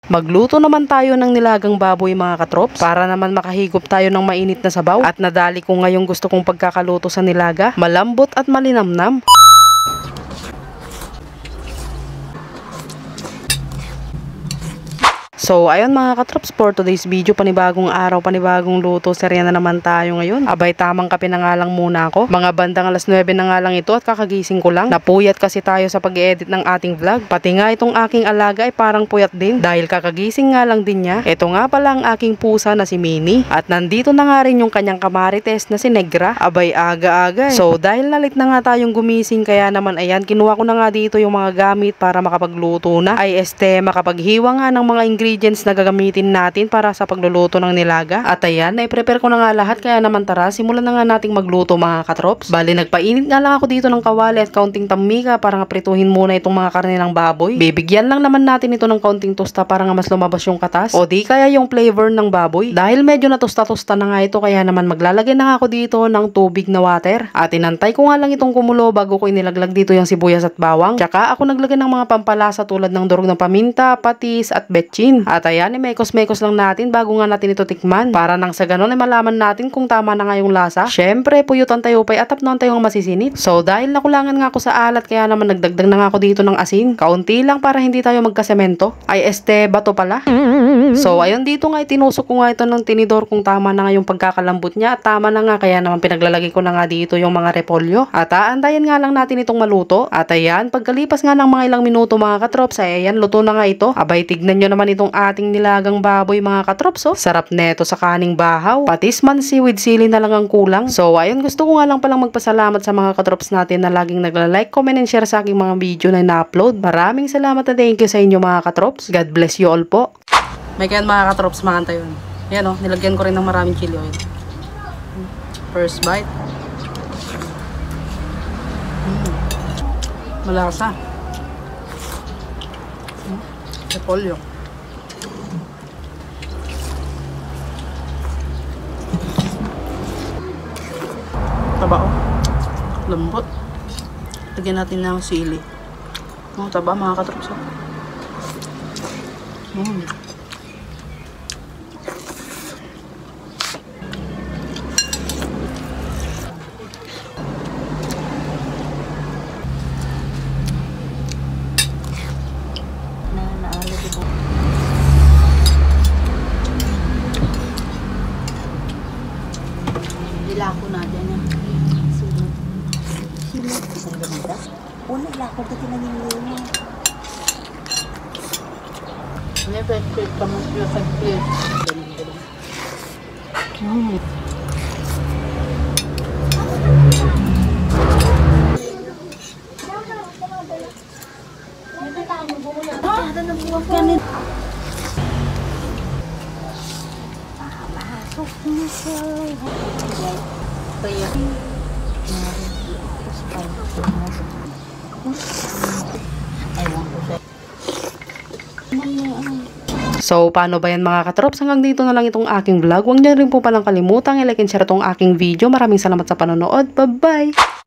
Magluto naman tayo ng nilagang baboy mga katrops para naman makahigop tayo ng mainit na sabaw. At nadali ko ngayong gusto kong pagkakaluto sa nilaga, malambot at malinamnam. So, ayun mga katrops, for today's video, panibagong araw, panibagong luto, serya na naman tayo ngayon. Abay, tamang kape na nga lang muna ako. Mga bandang alas 9 na nga lang ito at kakagising ko lang. Napuyat kasi tayo sa pag-edit ng ating vlog. Pati nga itong aking alaga ay parang puyat din dahil kakagising nga lang din niya. Ito nga pala ang aking pusa na si Minnie. At nandito na nga rin yung kanyang kamarites na si Negra. Abay, aga-aga. So, dahil nalit na nga tayong gumising, kaya naman ayan, kinuha ko na nga dito yung mga gamit para makapagluto na. Ay makapaghiwa nga ng mga ingredients na gagamitin natin para sa pagluluto ng nilaga. At ayan, na-prepare ko na nga lahat, kaya naman tara, simulan na nga nating magluto mga katrops. Bali, nagpainit nga lang ako dito ng kawali at kaunting tamika para nga prituhin muna itong mga karne ng baboy. Bibigyan lang naman natin ito ng kaunting tosta para nga mas lumabas yung katas o di kaya yung flavor ng baboy. Dahil medyo natusta-tosta na nga ito, kaya naman maglalagay na nga ako dito ng tubig na water. At inantay ko nga lang itong kumulo bago ko inilaglag dito yung sibuyas at bawang. Tsaka ako naglagay ng mga pampalasa tulad ng durog ng paminta, patis at betchin. At ayan, mekos-mekos lang natin bago nga natin ito tikman. Para nang sa ganun ay malaman natin kung tama na nga yung lasa. Syempre, puyutan tayo pa at tapnon tayo ang masisinit. So, dahil nakulangan nga ako sa alat, kaya naman nagdagdag na nga ako dito ng asin. Kaunti lang para hindi tayo magkasemento. Ay, bato pala. So, ayun, dito nga itinusok ko nga ito ng tinidor kung tama na nga yung pagkakalambot niya. At tama na nga, kaya naman pinaglalagay ko na nga dito yung mga repolyo. At aantayin nga lang natin itong maluto. At ayan, pagkalipas nga ng mga ilang minuto mga katrops, ay ayan, luto na nga ito. Abay, tignan nyo naman itong ating nilagang baboy mga katrops. Oh. Sarap neto sa kaning bahaw. Patis mansi with sili na lang ang kulang. So, ayun, gusto ko nga lang palang magpasalamat sa mga katrops natin na laging nagla-like, comment, and share sa aking mga video na na-upload. Maraming salamat at thank you sa inyo mga katrops. God bless you all po. May kayan mga katrops, mga antayon. Yan o, nilagyan ko rin ng maraming chili oil. First bite. Malasa. Repolyo. Taba o. Lambot. Lagyan natin ng sili. Taba mga katrops. Ilako na dyan yan. Sunod. Sunod. Isang ganda. Una, ilako dito na yung luma. Never expect ka mas yung sagplit. So, paano ba yan mga katrops? Hanggang dito na lang itong aking vlog. Huwag niyo rin po palang kalimutang i-like and share itong aking video. Maraming salamat sa panonood. Bye-bye!